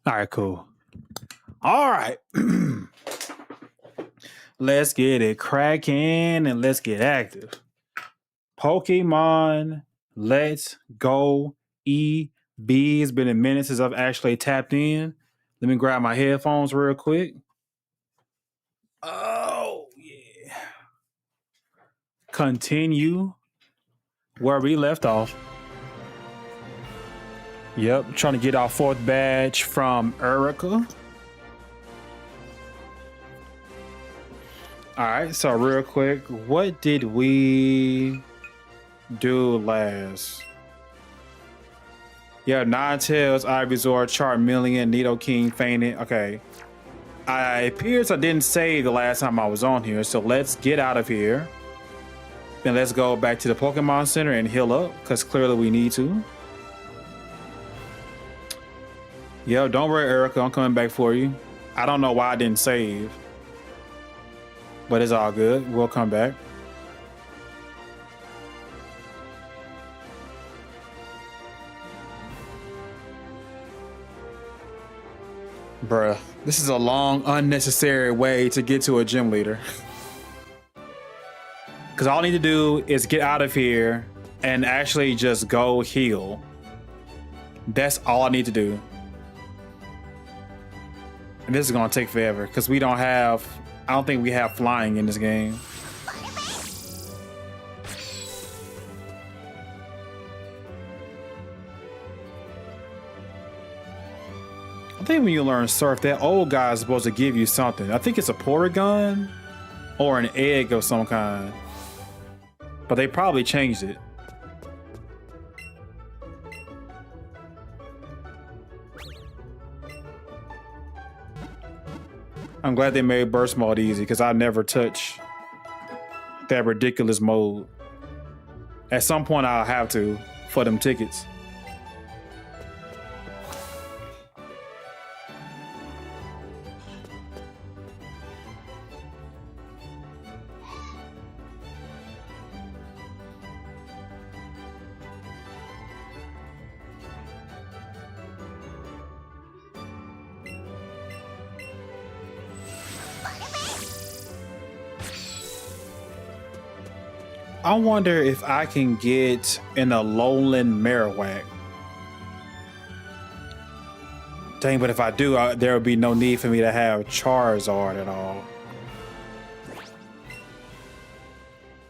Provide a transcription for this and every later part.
All right, cool. All right. Let's get it cracking and let's get active. Pokemon, let's go. Eevee. It's been a minute since I've actually tapped in. Let me grab my headphones real quick. Oh, yeah. Continue where we left off. Yep, trying to get our 4th badge from Erica. All right, so real quick, what did we do last? Yeah, Ninetales, Ivysaur, Charmeleon, Nidoking, Fainted. Okay. It appears I didn't save the last time I was on here, so let's get out of here. Then let's go back to the Pokemon Center and heal up, because clearly we need to. Yo, don't worry, Erica, I'm coming back for you. I don't know why I didn't save, but it's all good. We'll come back. Bruh, this is a long, unnecessary way to get to a gym leader. Because all I need to do is get out of here and actually just go heal. That's all I need to do. And this is going to take forever because we don't have... I don't think we have flying in this game. I think when you learn Surf, that old guy is supposed to give you something. I think it's a Porygon or an egg of some kind. But they probably changed it. I'm glad they made burst mode easy because I never touch that ridiculous mode. At some point I'll have to for them tickets. I wonder if I can get an Alolan Marowak. Dang, but if I do, there will be no need for me to have Charizard at all.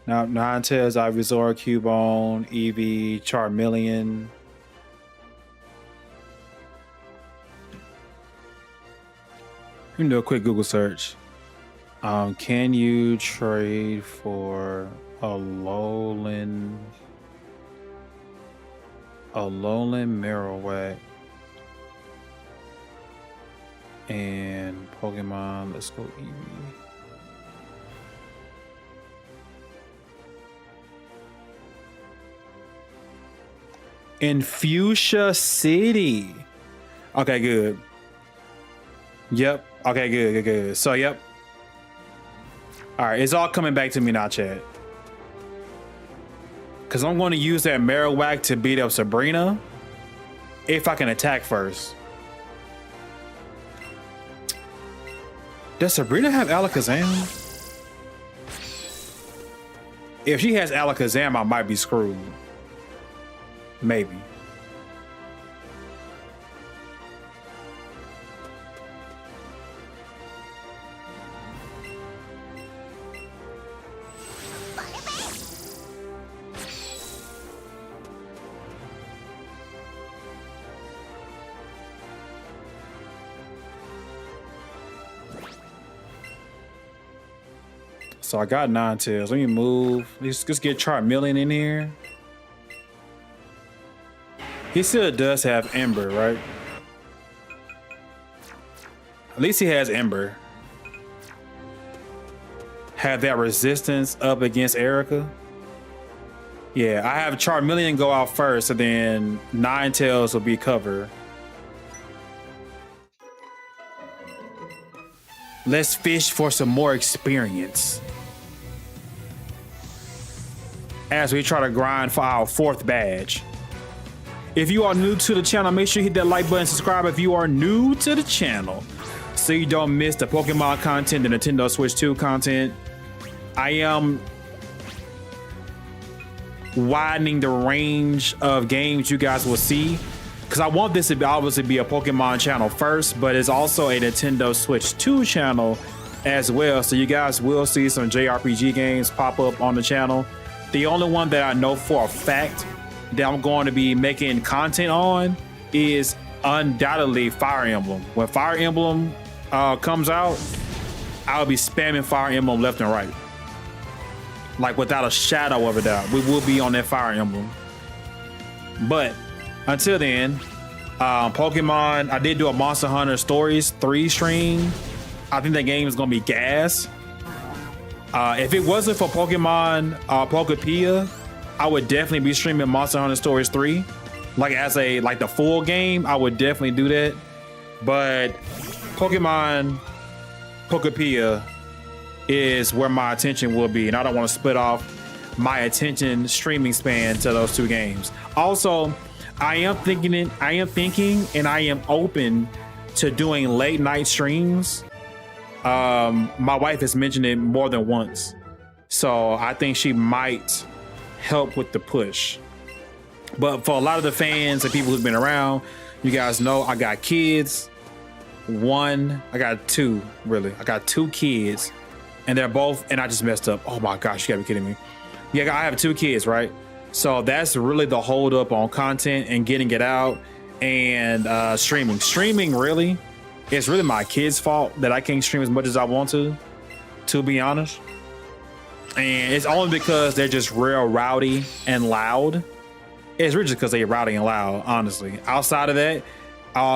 Now, Ninetales, Ivysaur, Cubone, Eevee, Charmeleon. Let me do a quick Google search. Can you trade for Alolan Marowak and Pokemon? Let's go Eevee. In Fuchsia City. Okay, good. Yep. Okay, good. So, yep. All right, it's all coming back to me now, chat. Because I'm going to use that Marowak to beat up Sabrina if I can attack first. Does Sabrina have Alakazam? If she has Alakazam, I might be screwed. Maybe. So I got Ninetales. Let me move. Let's get Charmeleon in here. He still does have Ember, right? At least he has Ember. Have that resistance up against Erica. Yeah, I have Charmeleon go out first, and then Ninetales will be covered. Let's fish for some more experience as we try to grind for our 4th badge. If you are new to the channel, make sure you hit that like button, subscribe if you are new to the channel, so you don't miss the Pokemon content, the Nintendo Switch 2 content. I am widening the range of games you guys will see, because I want this to be obviously be a Pokemon channel first, but it's also a Nintendo Switch 2 channel as well. So you guys will see some JRPG games pop up on the channel. The only one that I know for a fact that I'm going to be making content on is undoubtedly Fire Emblem. When Fire Emblem comes out, I'll be spamming Fire Emblem left and right. Like without a shadow of a doubt, we will be on that Fire Emblem. But until then, Pokemon, I did do a Monster Hunter Stories 3 stream. I think that game is gonna be gas. If it wasn't for Pokemon Pokepia, I would definitely be streaming Monster Hunter Stories 3. Like as a the full game, I would definitely do that. But Pokemon Pokepia is where my attention will be, and I don't want to split off my attention streaming span to those two games. Also, I am thinking and I am open to doing late night streams. My wife has mentioned it more than once, so I think she might help with the push. But for a lot of the fans and people who've been around, you guys know I got kids. I got two kids, and they're both, and I just messed up. Oh my gosh, you gotta be kidding me. Yeah, I have 2 kids, right? So that's really the hold up on content and getting it out and streaming really, it's really my kids' fault that I can't stream as much as I want to be honest. And it's only because they're just real rowdy and loud. It's really just because they're rowdy and loud, honestly. Outside of that,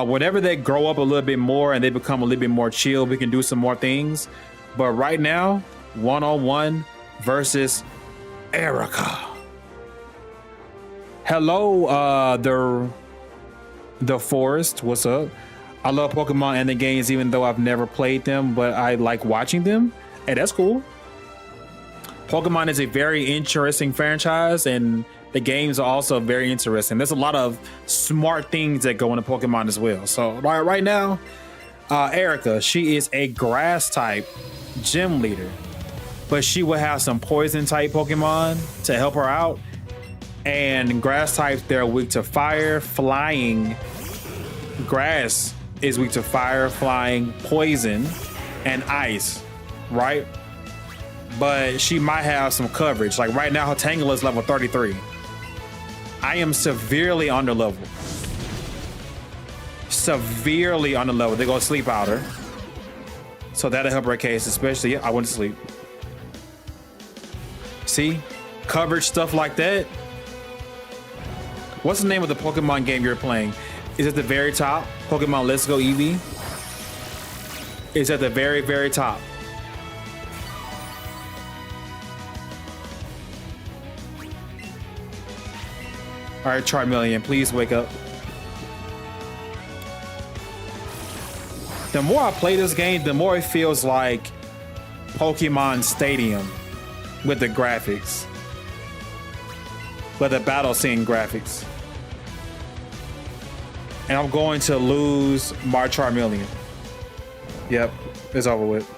whenever they grow up a little bit more and they become a little bit more chill, we can do some more things. But right now, 1-on-1 versus Erica. Hello, the Forest. What's up? I love Pokemon and the games, even though I've never played them, but I like watching them. Hey, that's cool. Pokemon is a very interesting franchise, and the games are also very interesting. There's a lot of smart things that go into Pokemon as well. So right now, Erica, she is a grass type gym leader, but she will have some poison type Pokemon to help her out. And grass types, they're weak to fire, flying. Grass is weak to fire, flying, poison, and ice, right? But she might have some coverage. Like right now, her Tangela is level 33. I am severely under level. Severely under level. They go sleep powder, so that'll help her case, especially. I went to sleep. See, coverage stuff like that. What's the name of the Pokemon game you're playing? Is at the very top. Pokemon Let's Go Eevee is at the very, very top. All right, Charmeleon, please wake up. The more I play this game, the more it feels like Pokemon Stadium with the graphics, with the battle scene graphics. And I'm going to lose my Charmeleon. Yep, it's over with.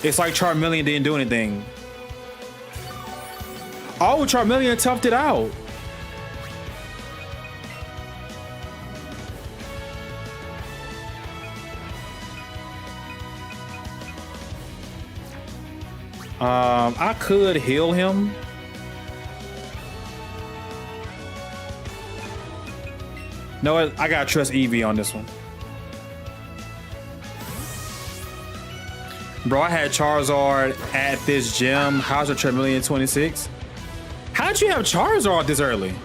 It's like Charmeleon didn't do anything. Oh, Charmeleon toughed it out. I could heal him. No, what? I gotta trust Eevee on this one. Bro, I had Charizard at this gym. How's your Charmeleon 26? How'd you have Charizard this early?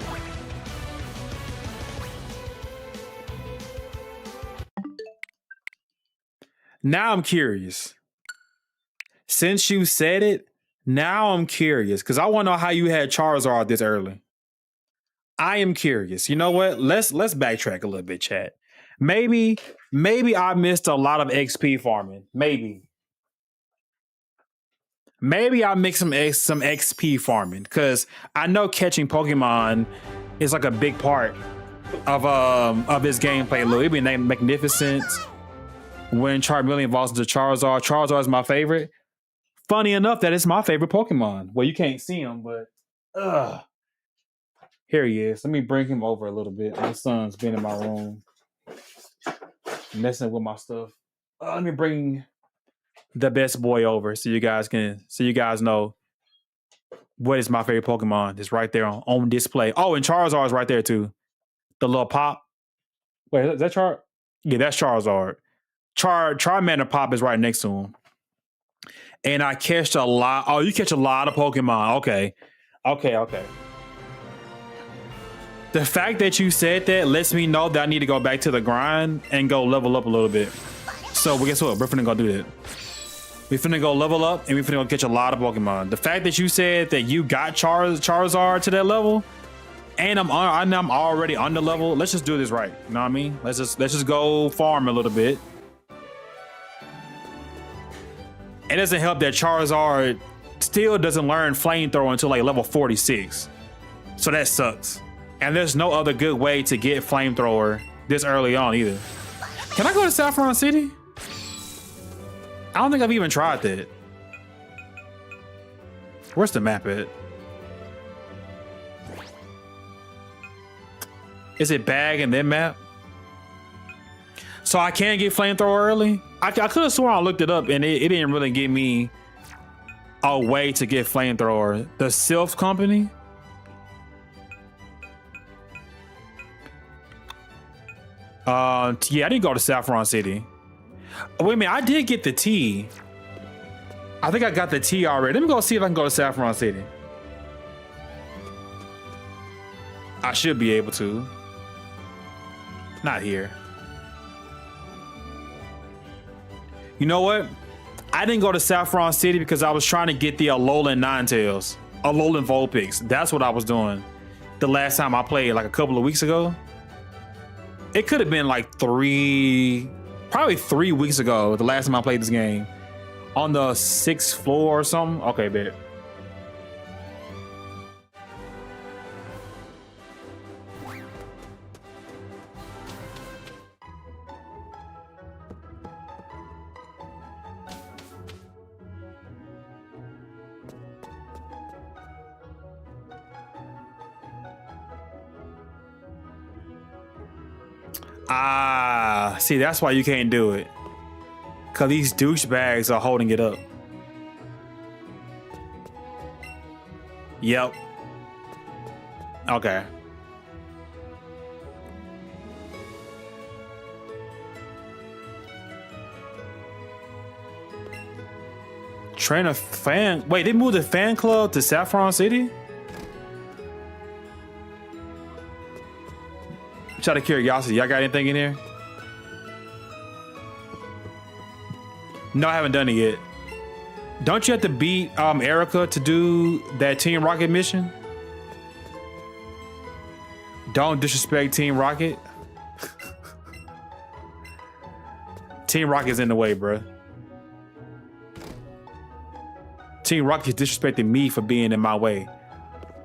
Now I'm curious. Since you said it, now I'm curious because I want to know how you had Charizard this early. I am curious. You know what? Let's backtrack a little bit, chat. Maybe I missed a lot of XP farming. Maybe. Maybe I'll make some XP farming because I know catching Pokemon is like a big part of his gameplay. Look, it'd be named Magnificent. When Charmeleon evolves into Charizard, Charizard is my favorite. Funny enough, that is my favorite Pokemon. Well, you can't see him, but here he is. Let me bring him over a little bit. My son's been in my room messing with my stuff. Let me bring the best boy over so you guys know what is my favorite Pokemon. It's right there on display. Oh, and Charizard is right there too. The little pop. Wait, is that Char? Yeah, that's Charizard. Charmander Pop is right next to him. And I catch a lot. Oh, you catch a lot of Pokemon. Okay. The fact that you said that lets me know that I need to go back to the grind and go level up a little bit. So guess what? We're finna go do that. We finna go level up and we finna go catch a lot of Pokemon. The fact that you said that you got Charizard to that level and I'm already on the level. Let's just do this right. You know what I mean? Let's just go farm a little bit. It doesn't help that Charizard still doesn't learn Flamethrower until like level 46. So that sucks. And there's no other good way to get Flamethrower this early on either. Can I go to Saffron City? I don't think I've even tried that. Where's the map at? Is it bag and then map? So I can get Flamethrower early? I could have sworn I looked it up and it didn't really give me a way to get Flamethrower. The Sylph Company? Yeah, I didn't go to Saffron City. Wait a minute, I did get the T. I think I got the T already. Let me go see if I can go to Saffron City. I should be able to. Not here. You know what? I didn't go to Saffron City because I was trying to get the Alolan Ninetales. Alolan Vulpix. That's what I was doing the last time I played, like a couple of weeks ago. It could have been like probably 3 weeks ago, the last time I played this game. On the 6th floor or something. Okay, bet. See, that's why you can't do it. Cause these douchebags are holding it up. Yep. Okay. Trainer fan. Wait, they moved the fan club to Saffron City? Just out of curiosity, y'all got anything in here? No, I haven't done it yet. Don't you have to beat Erica to do that Team Rocket mission? Don't disrespect Team Rocket. Team Rocket's in the way, bro. Team Rocket's disrespecting me for being in my way.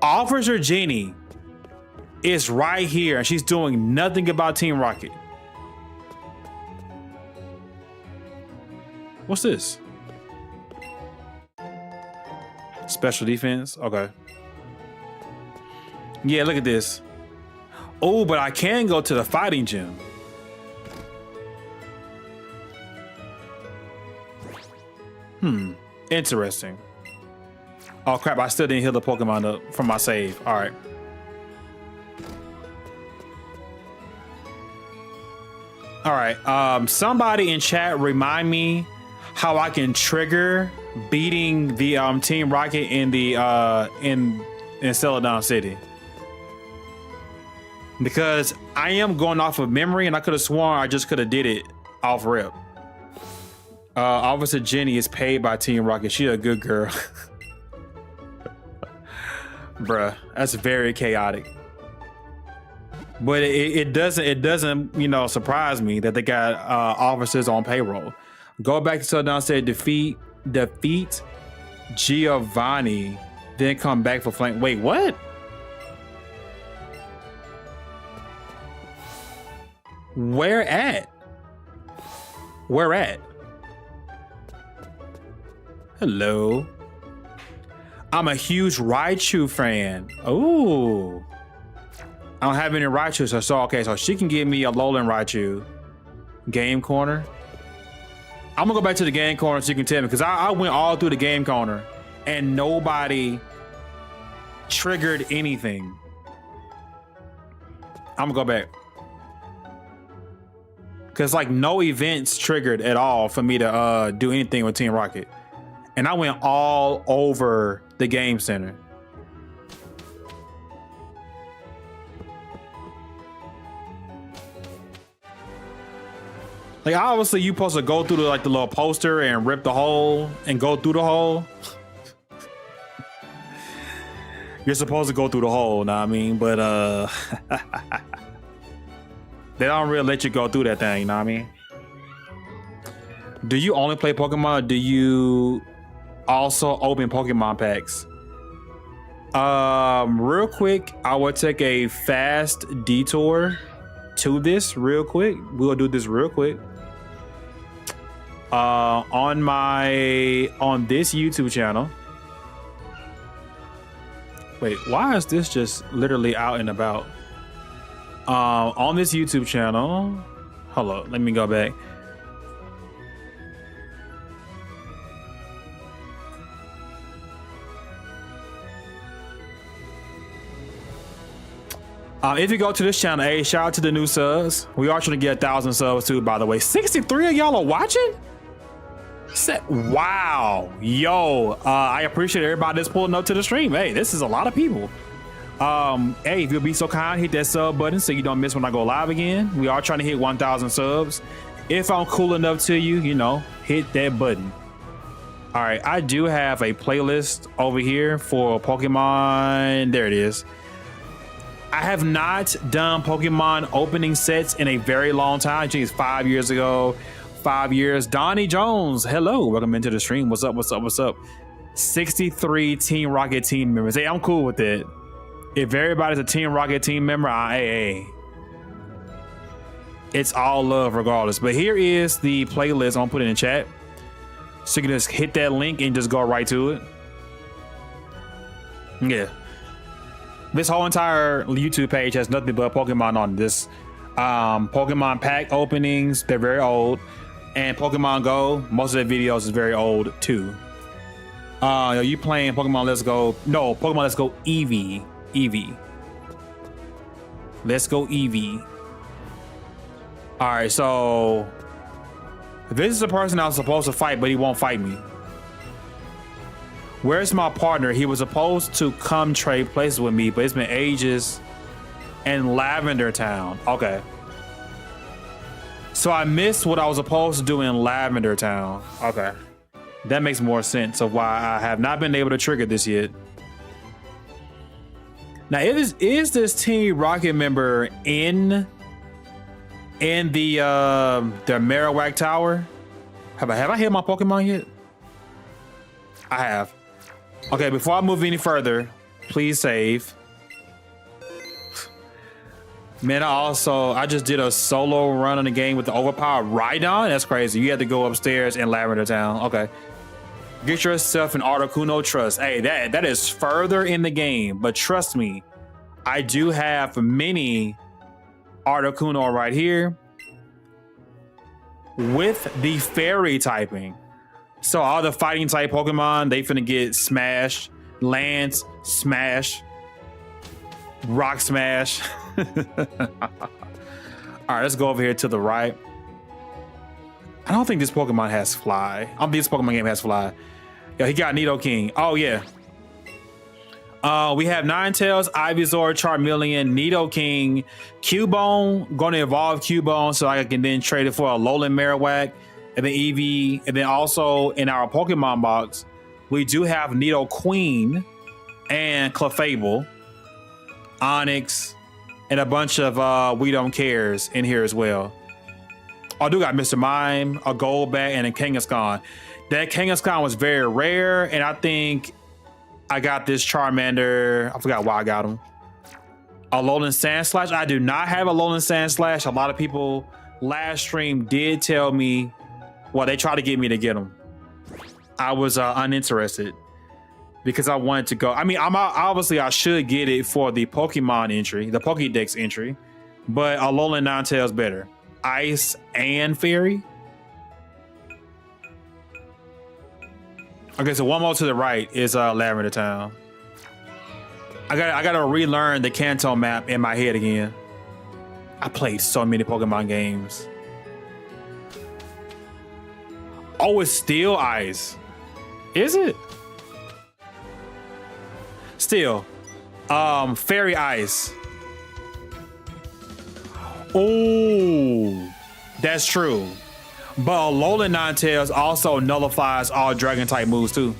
Officer Jenny is right here and she's doing nothing about Team Rocket. What's this? Special defense? Okay. Yeah, look at this. Oh, but I can go to the fighting gym. Interesting. Oh crap, I still didn't heal the Pokemon up from my save. All right. All right, somebody in chat remind me how I can trigger beating the Team Rocket in the in Celadon City. Because I am going off of memory and I could have sworn I just could have did it off rip. Officer Jenny is paid by Team Rocket. She a good girl. Bruh, that's very chaotic. But it doesn't, you know, surprise me that they got officers on payroll. Go back to Celadon, said defeat Giovanni, then come back for flank. Wait, what? Where at? Where at? Hello. I'm a huge Raichu fan. Ooh. I don't have any Raichu, so okay, so she can give me a Alolan Raichu. Game corner. I'm gonna go back to the game corner so you can tell me, because I went all through the game corner and nobody triggered anything. I'm gonna go back. Because like no events triggered at all for me to do anything with Team Rocket. And I went all over the game center. Like obviously you supposed to go through the little poster and rip the hole and go through the hole. You're supposed to go through the hole, know what I mean? But they don't really let you go through that thing, you know what I mean? Do you only play Pokemon, or do you also open Pokemon packs? Real quick, I will take a fast detour to this real quick. We'll do this real quick. On this YouTube channel. Wait, why is this just literally out and about? On this YouTube channel, hold on, let me go back. If you go to this channel, hey, shout out to the new subs. We are trying to get 1,000 subs too, by the way. 63 of y'all are watching? Wow. Yo, I appreciate everybody that's pulling up to the stream. Hey, this is a lot of people. Hey, if you'll be so kind, hit that sub button so you don't miss when I go live again. We are trying to hit 1,000 subs. If I'm cool enough to you, you know, hit that button. All right, I do have a playlist over here for Pokemon. There it is. I have not done Pokemon opening sets in a very long time. I think it's 5 years ago. 5 years. Donnie Jones, hello. Welcome into the stream. What's up? What's up? What's up? 63 Team Rocket team members. Hey, I'm cool with it. If everybody's a Team Rocket team member, hey, it's all love regardless. But here is the playlist. I'm put it in the chat. So you can just hit that link and just go right to it. Yeah. This whole entire YouTube page has nothing but Pokemon on this. Pokemon pack openings, they're very old. And Pokemon Go, most of the videos is very old too. Are you playing Pokemon Let's Go? No, Pokemon Let's Go Eevee. Eevee. Let's Go Eevee. All right, so this is the person I was supposed to fight, but he won't fight me. Where's my partner? He was supposed to come trade places with me, but it's been ages. In Lavender Town. Okay. So I missed what I was supposed to do in Lavender Town. Okay. That makes more sense of why I have not been able to trigger this yet. Now, is this Team Rocket member in the Marowak Tower? Have I hit my Pokemon yet? I have. Okay, before I move any further, please save. Man, I just did a solo run on the game with the overpowered Rhydon. That's crazy. You had to go upstairs in Lavender Town. Okay. Get yourself an Articuno Trust. Hey, that is further in the game, but trust me, I do have many Articuno right here with the fairy typing. So all the fighting type Pokemon, they finna get Smash, Lance, Smash, Rock Smash. All right, let's go over here to the right. I don't think this Pokemon has Fly. I don't think this Pokemon game has Fly. Yeah, he got Nidoking. Oh yeah. We have Ninetales, Ivysaur, Charmeleon, Nidoking, Cubone. Going to evolve Cubone so I can then trade it for a Alolan Marowak, and then Eevee, and then also in our Pokemon box, we do have Nidoqueen and Clefable, Onyx, and a bunch of We Don't Cares in here as well. I do got Mr. Mime, a Golbat, and a Kangaskhan. That Kangaskhan was very rare, and I think I got this Charmander. I forgot why I got him. A Alolan Sandslash. I do not have a Alolan Sandslash. A lot of people last stream did tell me, well, they tried to get me to get him. I was uninterested because I wanted to go. I mean, obviously I should get it for the Pokemon entry, the Pokédex entry, but Alolan Ninetales better. Ice and Fairy. Okay, so one more to the right is Lavender Town. I gotta relearn the Kanto map in my head again. I played so many Pokemon games. Oh, it's still ice. Is it? Still. Fairy Ice. Oh, that's true. But Alolan Ninetales also nullifies all dragon type moves too.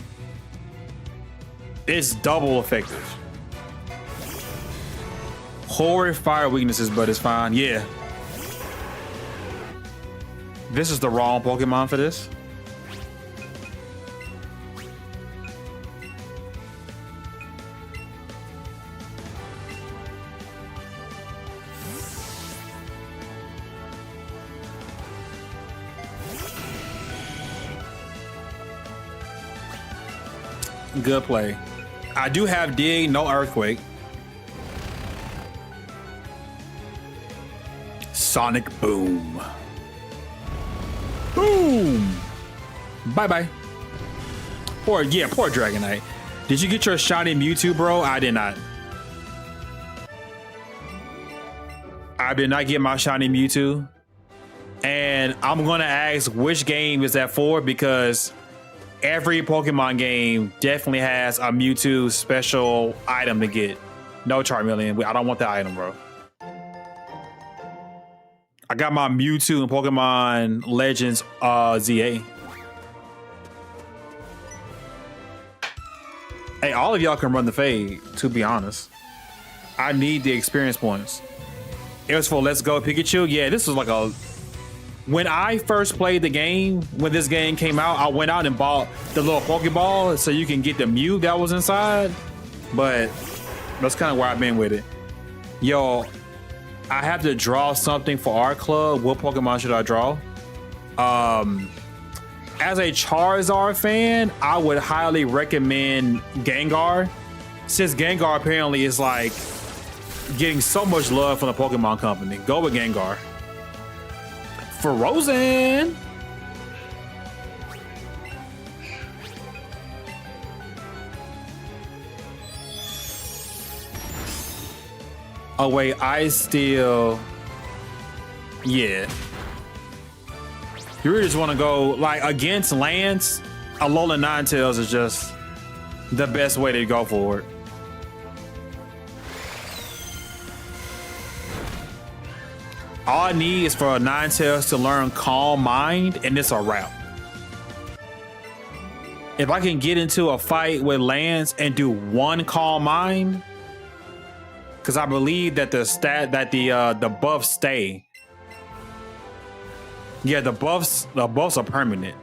It's double effective. Horrid fire weaknesses, but it's fine. Yeah. This is the wrong Pokemon for this. Good play. I do have Dig, no Earthquake. Sonic Boom. Boom. Bye-bye. Poor Dragonite. Did you get your shiny Mewtwo, bro? I did not. I did not get my shiny Mewtwo. And I'm going to ask which game is that for, because every Pokemon game definitely has a Mewtwo special item to get. No, Charmeleon. I don't want that item, bro. I got my Mewtwo in Pokemon Legends ZA. Hey, all of y'all can run the fade, to be honest. I need the experience points. It was for Let's Go Pikachu. Yeah, this was like a... When I first played the game, when this game came out, I went out and bought the little Pokeball so you can get the Mew that was inside. But that's kind of where I've been with it. Yo, I have to draw something for our club. What Pokemon should I draw? As a Charizard fan, I would highly recommend Gengar. Since Gengar apparently is like getting so much love from the Pokemon Company. Go with Gengar. Frozen. Oh wait, I still, yeah. You really just want to go like against Lance. Alolan Ninetales is just the best way to go for it. All I need is for a Ninetales to learn Calm Mind, and it's a wrap. If I can get into a fight with Lance and do one Calm Mind, because I believe that the buffs stay. Yeah, the buffs are permanent.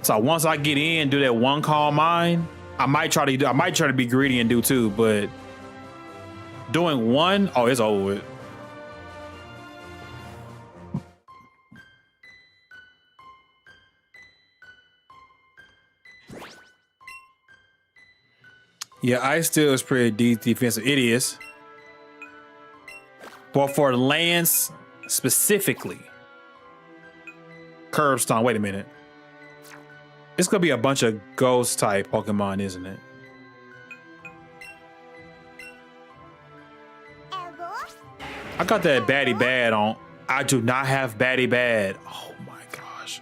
So once I get in, do that one Calm Mind, I might try to be greedy and do two, but doing one, oh, it's over with. Yeah, Ice Steel is pretty deep defensive. It is. But for Lance specifically, Curb Stomp. Wait a minute. It's gonna be a bunch of ghost type Pokemon, isn't it? I got that Batty Bad on. I do not have Batty Bad. Oh my gosh.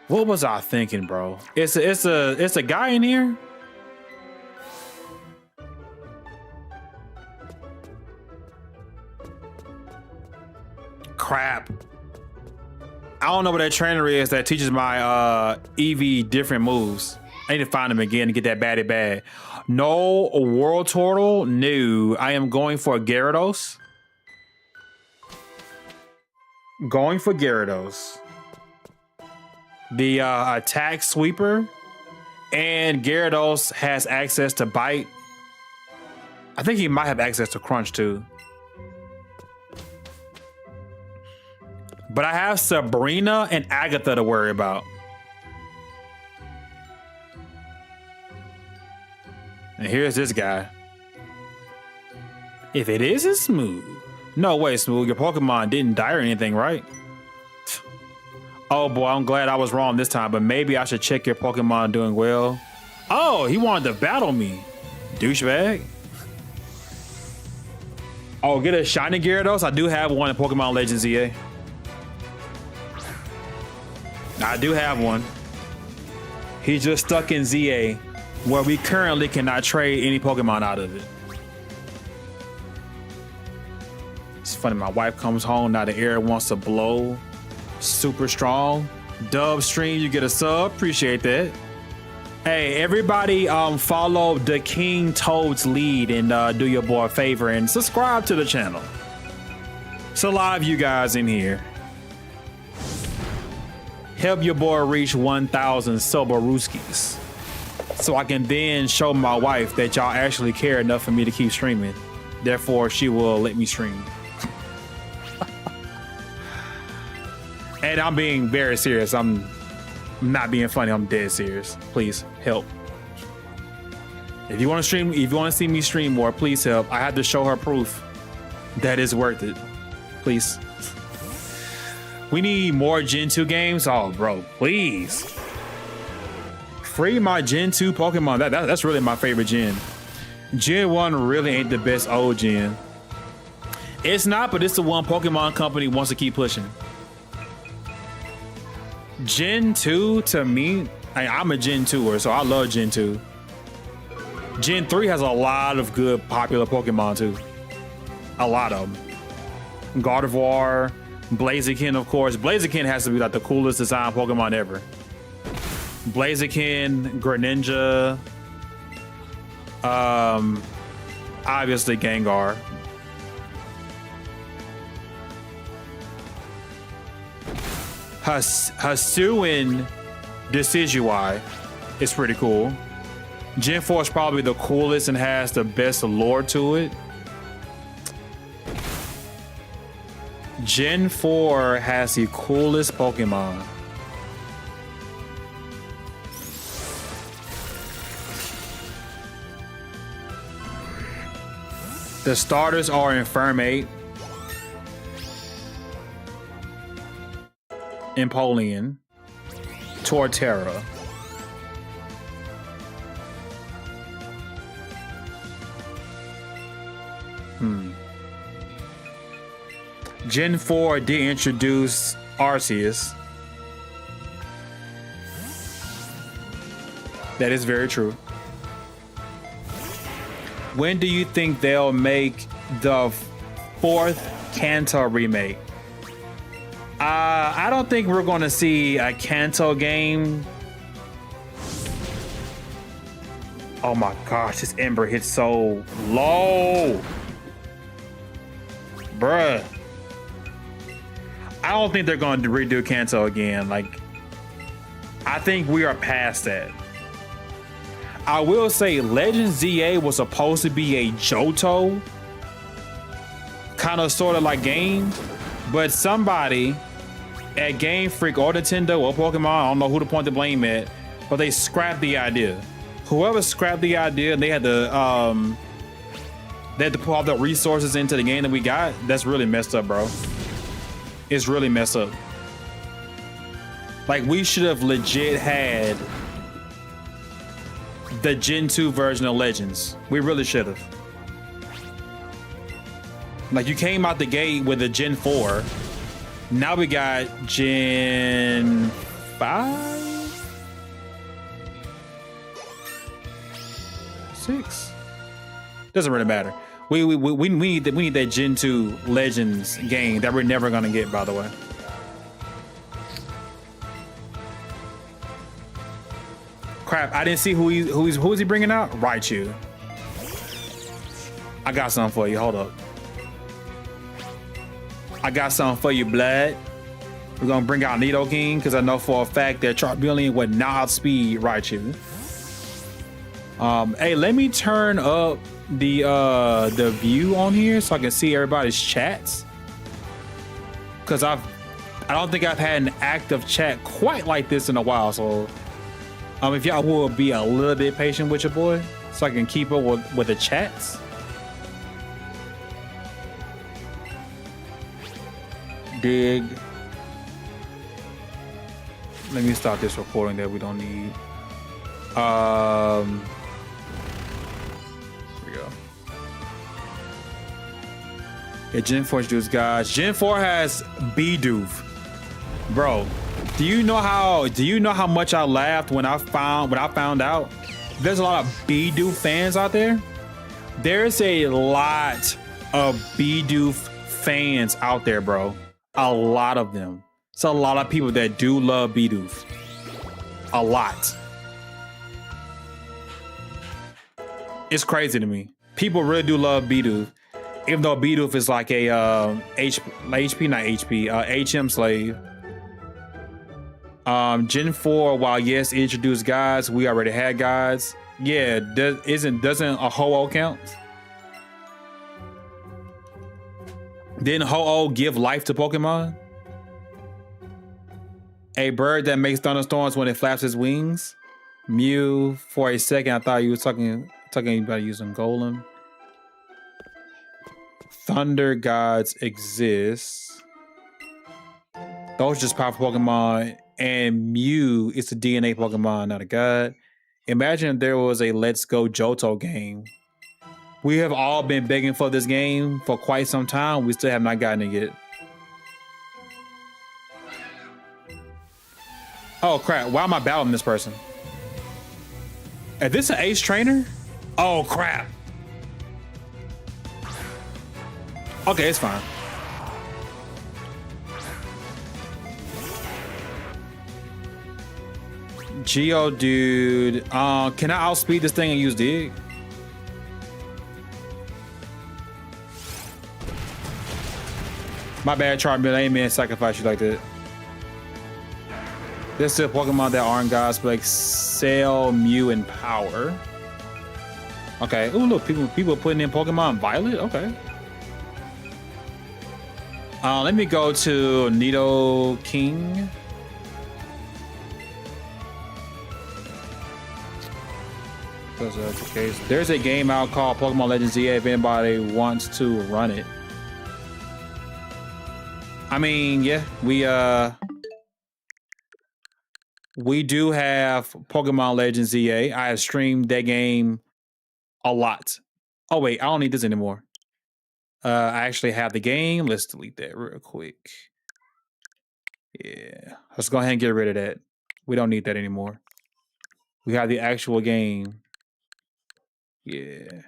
What was I thinking, bro? It's a guy in here. Crap. I don't know what that trainer is that teaches my Eevee different moves. I need to find him again to get that Batty Bad. No World Turtle. No. I am going for Gyarados. Going for Gyarados. the attack sweeper, and Gyarados has access to bite. I think he might have access to crunch too. But I have Sabrina and Agatha to worry about. And here's this guy. If it is a Smooth. No way, Smooth. Your Pokemon didn't die or anything, right? Oh boy, I'm glad I was wrong this time, but maybe I should check your Pokemon doing well. Oh, he wanted to battle me. Douchebag. Oh, get a shiny Gyarados? I do have one in Pokemon Legends EA. I do have one. He's just stuck in ZA, where we currently cannot trade any Pokemon out of it. It's funny, my wife comes home, now the air wants to blow super strong. Dub stream, you get a sub, appreciate that. Hey, everybody follow the King Toad's lead and do your boy a favor and subscribe to the channel. It's a lot of you guys in here. Help your boy reach 1,000 Soborooskis, so I can then show my wife that y'all actually care enough for me to keep streaming. Therefore, she will let me stream. And I'm being very serious. I'm not being funny. I'm dead serious. Please help. If you want to stream, if you want to see me stream more, please help. I have to show her proof that it's worth it. Please. We need more Gen 2 games. Oh, bro, please. Free my Gen 2 Pokemon. That's really my favorite gen. Gen 1 really ain't the best old gen. It's not, but it's the one Pokemon Company wants to keep pushing. Gen 2 to me, I'm a Gen 2er, so I love Gen 2. Gen 3 has a lot of good popular Pokemon too. A lot of them. Gardevoir, Blaziken, of course. Blaziken has to be like the coolest design Pokemon ever. Blaziken, Greninja, obviously Gengar. Hisuian Decidueye is pretty cool. Gen 4 is probably the coolest and has the best lore to it. Gen 4 has the coolest Pokemon. The starters are Infermate, Empoleon, Torterra, Gen 4 did introduce Arceus. That is very true. When do you think they'll make the 4th Kanto remake? I don't think we're going to see a Kanto game. Oh my gosh, this Ember hits so low. Bruh. I don't think they're going to redo Kanto again. Like, I think we are past that. I will say Legends ZA was supposed to be a Johto kind of sort of like game, but somebody at Game Freak or Nintendo or Pokemon, I don't know who to point the blame at, but they scrapped the idea. Whoever scrapped the idea, they had to put all the resources into the game that we got. That's really messed up, bro. It's really messed up. Like, we should have legit had the Gen 2 version of Legends. We really should have. Like, you came out the gate with a Gen 4. Now we got Gen 5? 6? Doesn't really matter. We need that Gen 2 Legends game that we're never gonna get, by the way. Crap, I didn't see who is he bringing out? Raichu. I got something for you. Hold up. I got something for you, blood. We're gonna bring out Nidoking because I know for a fact that Charmeleon would not outspeed Raichu. Hey, let me turn up the view on here so I can see everybody's chats. Cause I don't think I've had an active chat quite like this in a while. So if y'all will be a little bit patient with your boy so I can keep up with the chats. Dig. Let me stop this recording that we don't need. Here we go. Yeah, Gen 4 introduced guys. Gen 4 has Bidoof. Bro, do you know how much I laughed when I found out there's a lot of Bidoof fans out there? There's a lot of Bidoof fans out there, bro. A lot of them. It's a lot of people that do love Bidoof. A lot. It's crazy to me. People really do love Bidoof. Even though Bidoof is like a HM slave. Gen 4, while yes, it introduced guides, we already had guides. Yeah, doesn't a Ho-Oh count? Didn't Ho-Oh give life to Pokemon? A bird that makes thunderstorms when it flaps its wings. Mew. For a second, I thought you were talking about using Golem. Thunder gods exist. Those are just powerful Pokemon. And Mew is a DNA Pokemon, not a god. Imagine if there was a Let's Go Johto game. We have all been begging for this game for quite some time. We still have not gotten it yet. Oh crap, why am I battling this person? Is this an ace trainer? Oh crap. Okay, it's fine. Geodude. Can I outspeed this thing and use dig? My bad, Charmeleon. I ain't meant to sacrifice you like that. There's still Pokemon that aren't gods, but like Cell, Mew, and Power. Okay. Ooh, look, people are putting in Pokemon Violet. Okay. Let me go to Nidoking. Because that's the case. There's a game out called Pokémon Legends ZA if anybody wants to run it. I mean, yeah, we do have Pokémon Legends ZA. I have streamed that game a lot. Oh wait, I don't need this anymore. I actually have the game. Let's delete that real quick. Yeah, let's go ahead and get rid of that. We don't need that anymore. We have the actual game. Yeah,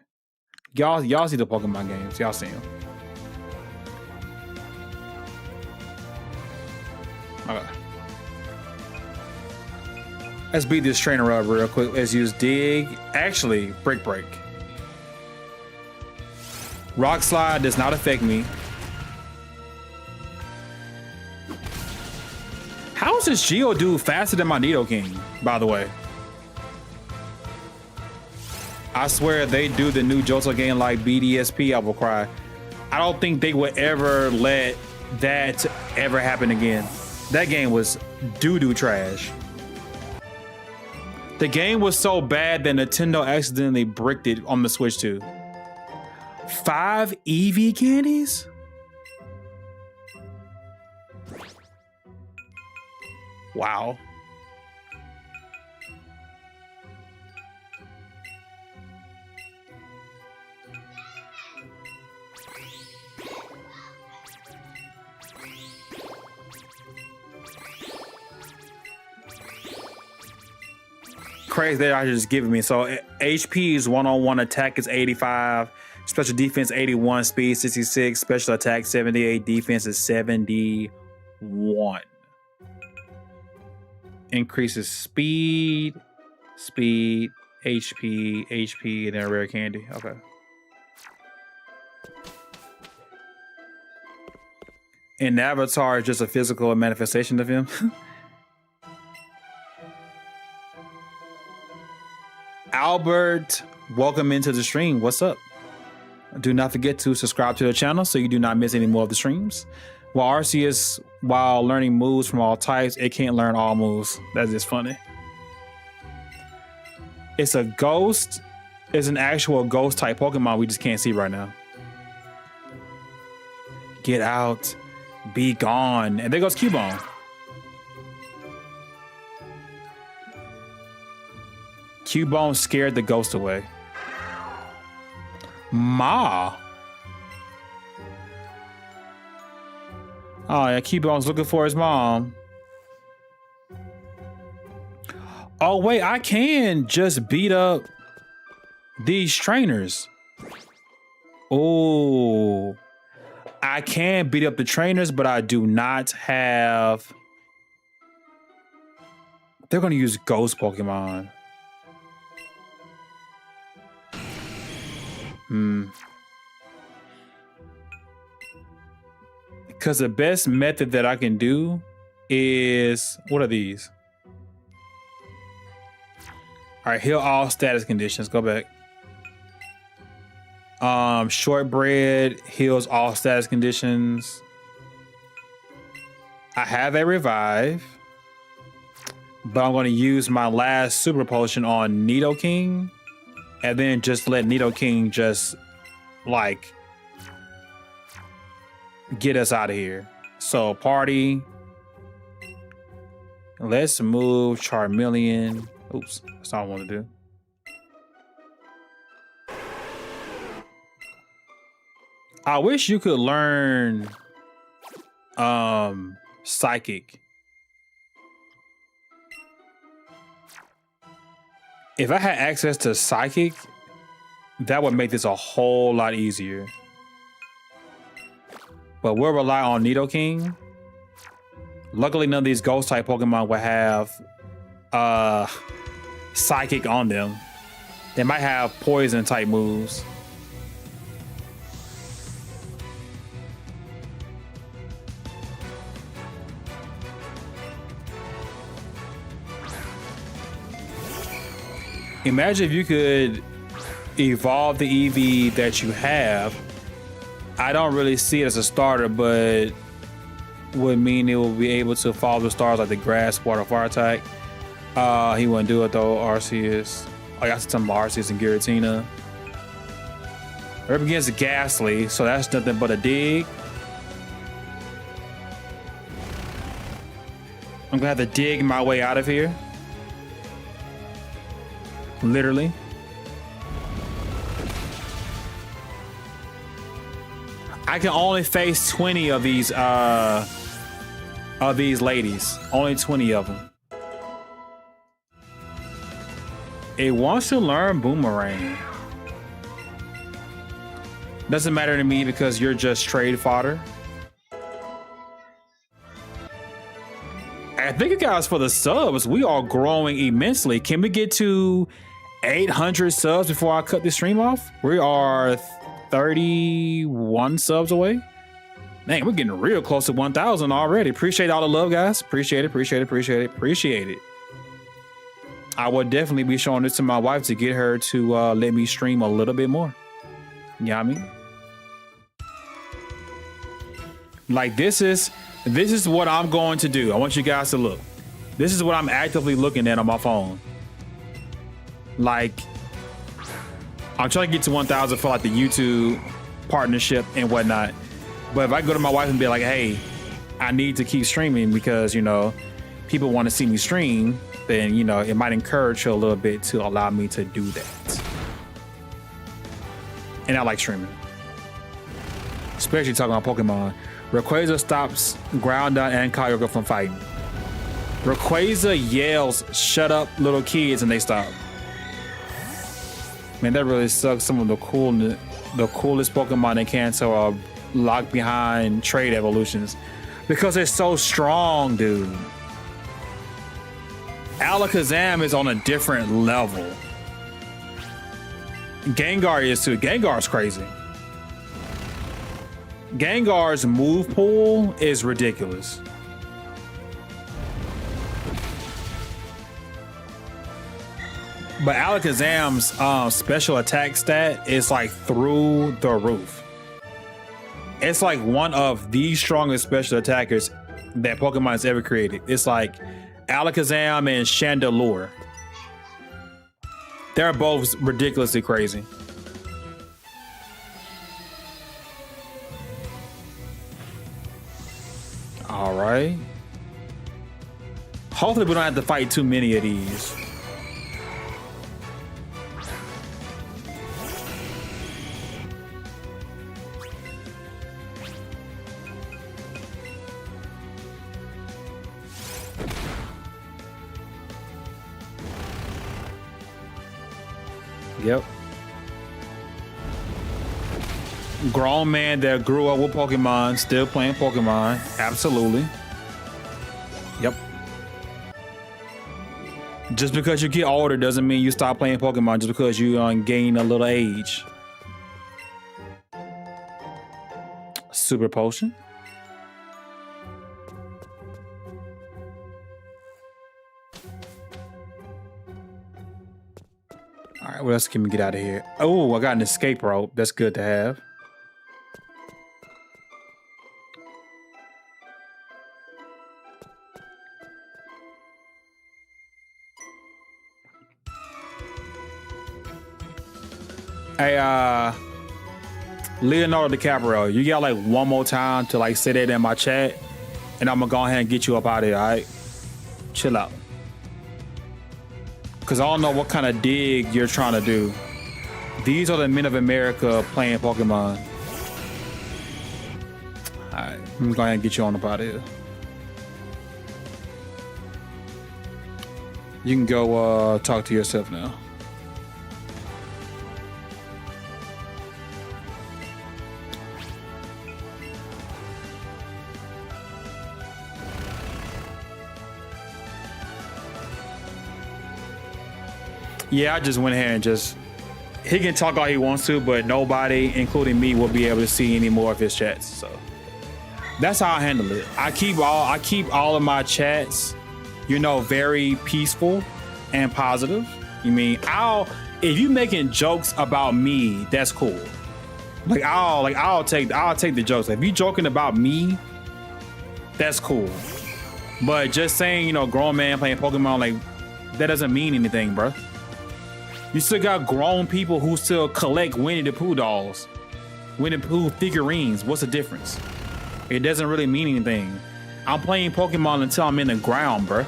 y'all see the Pokemon games. Y'all see them. Okay. Let's beat this trainer up real quick. Let's use dig. Actually, break. Rock slide does not affect me. How is this Geodude faster than my Nidoking, by the way? I swear if they do the new Johto game like BDSP, I will cry. I don't think they would ever let that ever happen again. That game was doo-doo trash. The game was so bad that Nintendo accidentally bricked it on the Switch too. 5 Eevee candies? Wow. Crazy that I just giving me. So HP is 1-on-1, attack is 85, special defense 81, speed 66, special attack 78, defense is 71. Increases speed, HP, and then rare candy. Okay. And Avatar is just a physical manifestation of him. Albert, welcome into the stream. What's up? Do not forget to subscribe to the channel so you do not miss any more of the streams. While Arceus, while learning moves from all types, it can't learn all moves. That's just funny. It's a ghost. It's an actual ghost type Pokemon we just can't see right now. Get out. Be gone. And there goes Cubone. Cubone scared the ghost away. Ma. Oh yeah, Cubone's looking for his mom. Oh wait, I can just beat up these trainers. Oh, I can beat up the trainers, but I do not have. They're gonna use ghost Pokemon. Because the best method that I can do is, what are these? All right, heal all status conditions. Go back. Shortbread heals all status conditions. I have a revive, but I'm going to use my last super potion on Nidoking, and then just let Nidoking just like get us out of here. So party. Let's move Charmeleon. Oops, that's not what I want to do. I wish you could learn Psychic. If I had access to Psychic, that would make this a whole lot easier. But we'll rely on Nidoking. Luckily, none of these ghost type Pokemon will have Psychic on them. They might have poison type moves. Imagine if you could evolve the Eevee that you have. I don't really see it as a starter, but would mean it will be able to follow the stars like the grass, water, fire type. He wouldn't do it though. Arceus. Oh, I got some Arceus and Giratina. We're up against Ghastly, so that's nothing but a dig. I'm gonna have to dig my way out of here. Literally. I can only face 20 of these ladies. Only 20 of them. It wants to learn Boomerang. Doesn't matter to me because you're just trade fodder. I thank you guys for the subs. We are growing immensely. Can we get to 800 subs before I cut the stream off? We are 31 subs away. Man, we're getting real close to 1,000 already. Appreciate all the love, guys. Appreciate it, appreciate it, appreciate it, appreciate it. I would definitely be showing this to my wife to get her to let me stream a little bit more. You know what I mean? Like this is what I'm going to do. I want you guys to look. This is what I'm actively looking at on my phone. Like, I'm trying to get to 1,000 for like the YouTube partnership and whatnot. But if I go to my wife and be like, hey, I need to keep streaming because, you know, people want to see me stream, then, you know, it might encourage her a little bit to allow me to do that. And I like streaming. Especially talking about Pokemon. Rayquaza stops Groudon and Kyogre from fighting. Rayquaza yells, shut up, little kids, and they stop. Man, that really sucks. Some of the coolest Pokemon in Kanto are locked behind trade evolutions because it's so strong, dude. Alakazam is on a different level. Gengar is too. Gengar's crazy. Gengar's move pool is ridiculous. But Alakazam's special attack stat is like through the roof. It's like one of the strongest special attackers that Pokemon has ever created. It's like Alakazam and Chandelure. They're both ridiculously crazy. All right. Hopefully we don't have to fight too many of these. Yep. Grown man that grew up with Pokemon, still playing Pokemon. Absolutely. Yep. Just because you get older doesn't mean you stop playing Pokemon just because you gain a little age. Super potion. All right, what else can we get out of here? Oh, I got an escape rope. That's good to have. Hey, Leonardo DiCaprio, you got like one more time to like say that in my chat, and I'm gonna go ahead and get you up out of here, all right? Chill out. Because I don't know what kind of dig you're trying to do. These are the men of America playing Pokemon. All right, I'm gonna go ahead and get you on up out of here. You can go talk to yourself now. Yeah, I just went ahead and he can talk all he wants to, but nobody, including me, will be able to see any more of his chats. So that's how I handle it. I keep all of my chats, very peaceful and positive. You mean if you making jokes about me, that's cool. I'll take the jokes. If you joking about me, that's cool. But just saying, grown man playing Pokemon, that doesn't mean anything, bro. You still got grown people who still collect Winnie the Pooh dolls, Winnie the Pooh figurines. What's the difference? It doesn't really mean anything. I'm playing Pokemon until I'm in the ground, bruh.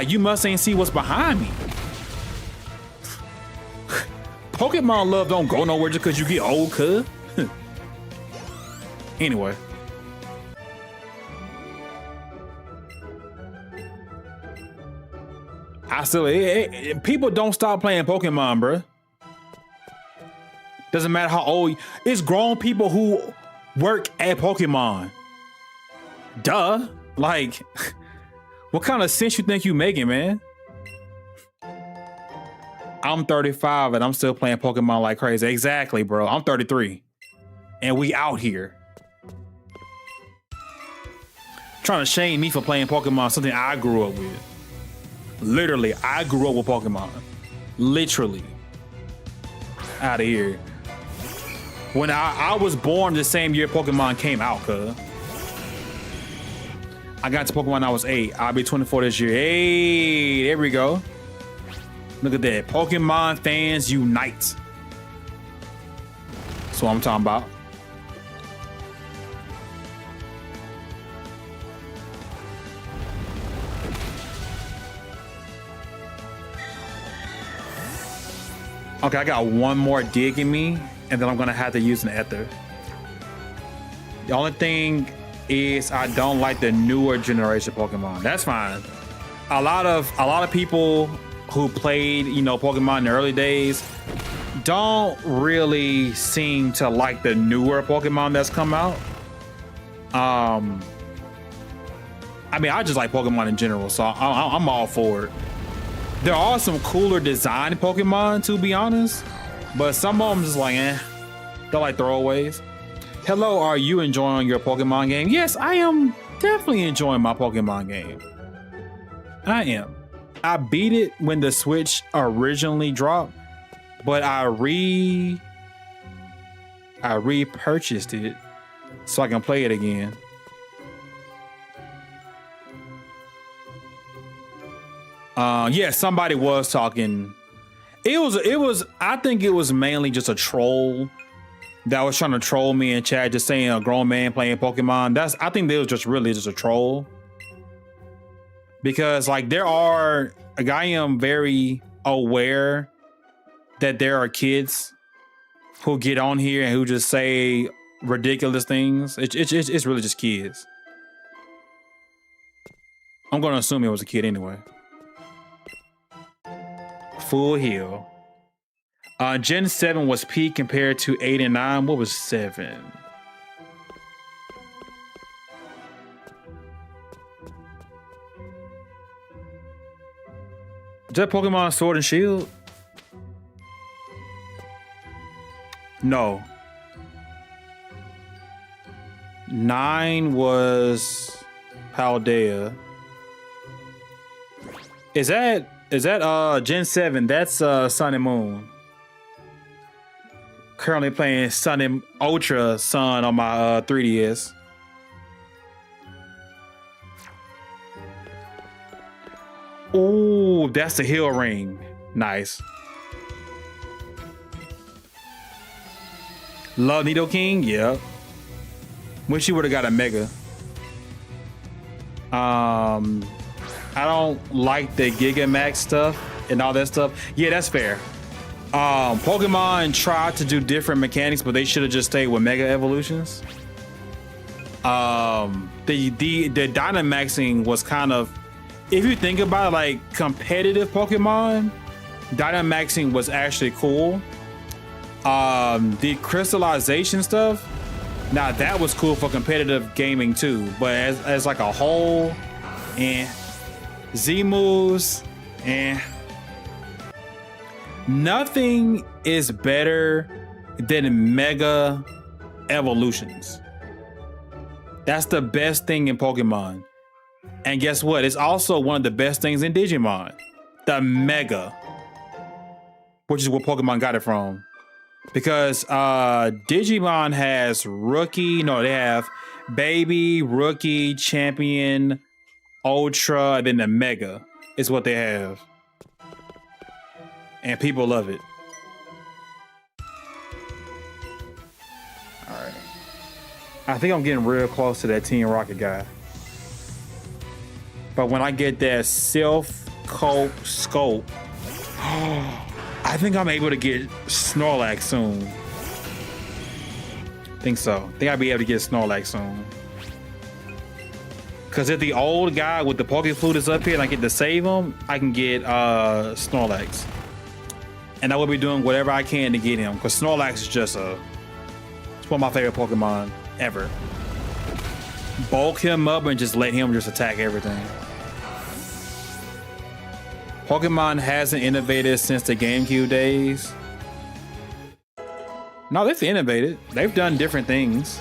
You must ain't see what's behind me. Pokemon love don't go nowhere just because you get old, cuz. Anyway. People don't stop playing Pokemon, bro. Doesn't matter how old. It's grown people who work at Pokemon. Duh. What kind of sense you think you making, man? I'm 35 and I'm still playing Pokemon like crazy. Exactly, bro. I'm 33. And we out here. Trying to shame me for playing Pokemon, something I grew up with. Literally, I grew up with Pokemon. Literally. Out of here. When I was born the same year Pokemon came out, cuz. I got to Pokemon when I was 8. I'll be 24 this year. Hey, there we go. Look at that. Pokemon fans unite. That's what I'm talking about. Okay, I got one more dig in me, and then I'm gonna have to use an ether. The only thing is I don't like the newer generation Pokemon. That's fine. A lot of people who played, Pokemon in the early days don't really seem to like the newer Pokemon that's come out. I just like Pokemon in general, so I'm all for it. There are some cooler design Pokemon, to be honest, but some of them just they're like throwaways. Hello, are you enjoying your Pokemon game? Yes, I am definitely enjoying my Pokemon game. I am. I beat it when the Switch originally dropped, but I repurchased it so I can play it again. Yeah, somebody was talking. It was I think it was mainly just a troll that was trying to troll me in chat, just saying a grown man playing Pokemon. I think they was just really just a troll. Because like I am very aware that there are kids who get on here and who just say ridiculous things. It's really just kids. I'm gonna assume it was a kid anyway. Full heal. Gen 7 was peak compared to 8 and 9. What was 7? Is that Pokemon Sword and Shield? No. 9 was Paldea. Is that Gen 7? That's Sun and Moon. Currently playing Sun and Ultra Sun on my 3DS. Ooh, that's the heal ring. Nice. Love Nidoking? Yep. Wish you would have got a Mega. I don't like the Gigamax stuff and all that stuff. Yeah, that's fair. Pokemon tried to do different mechanics, but they should have just stayed with Mega Evolutions. The Dynamaxing was kind of, if you think about it, like competitive Pokemon, Dynamaxing was actually cool. The crystallization stuff, now that was cool for competitive gaming too, but as like a whole, and Z moves, and nothing is better than Mega Evolutions. That's the best thing in Pokemon. And guess what? It's also one of the best things in Digimon. The Mega. Which is where Pokemon got it from. Because Digimon has they have Baby, Rookie, Champion, Ultra, and then the Mega is what they have. And people love it. All right. I think I'm getting real close to that Team Rocket guy. But when I get that self-coat scope, I think I'm able to get Snorlax soon. Think so. Think I'll be able to get Snorlax soon. Because if the old guy with the Poké Flute is up here and I get to save him, I can get Snorlax. And I will be doing whatever I can to get him. Because Snorlax is just it's one of my favorite Pokemon ever. Bulk him up and just let him just attack everything. Pokemon hasn't innovated since the GameCube days. No, they've innovated. They've done different things.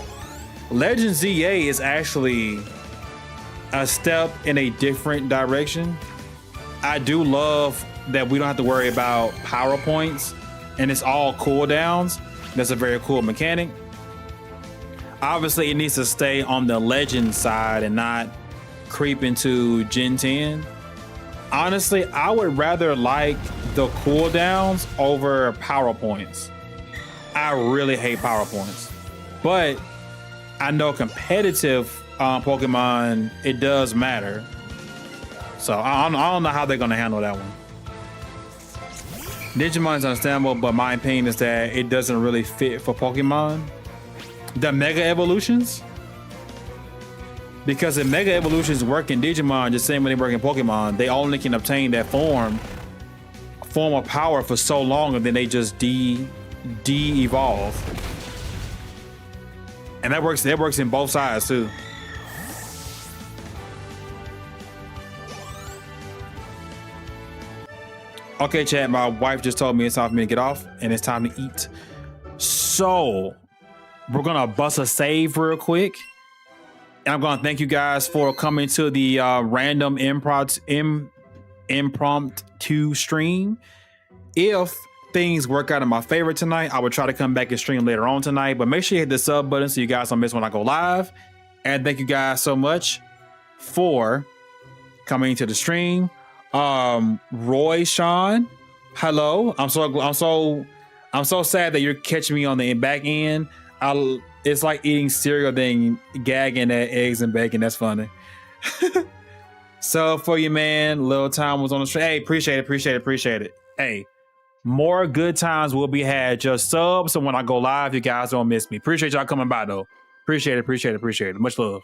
Legends ZA is actually a step in a different direction. I do love that we don't have to worry about power points and it's all cooldowns. That's a very cool mechanic. Obviously, it needs to stay on the Legend side and not creep into Gen 10. Honestly, I would rather like the cooldowns over power points. I really hate power points. But I know competitive Pokemon, it does matter. So I don't know how they're going to handle that one. Digimon is understandable, but my opinion is that it doesn't really fit for Pokemon. The Mega Evolutions, because the Mega Evolutions work in Digimon the same way they work in Pokemon. They only can obtain that form of power for so long, and then they just de-evolve. And that works in both sides too. Okay, chat, my wife just told me it's time for me to get off and it's time to eat. So We're gonna bust a save real quick. And I'm gonna thank you guys for coming to the random impromptu stream. If things work out in my favor tonight, I will try to come back and stream later on tonight. But make sure you hit the sub button so you guys don't miss when I go live. And thank you guys so much for coming to the stream. Roy Sean, hello. I'm so sad that you're catching me on the back end. It's like eating cereal then gagging at eggs and bacon. That's funny. So for you, man, Lil Time was on the stream. Hey, appreciate it. Hey, more good times will be had. Just sub so when I go live, you guys don't miss me. Appreciate y'all coming by though. Appreciate it. Much love.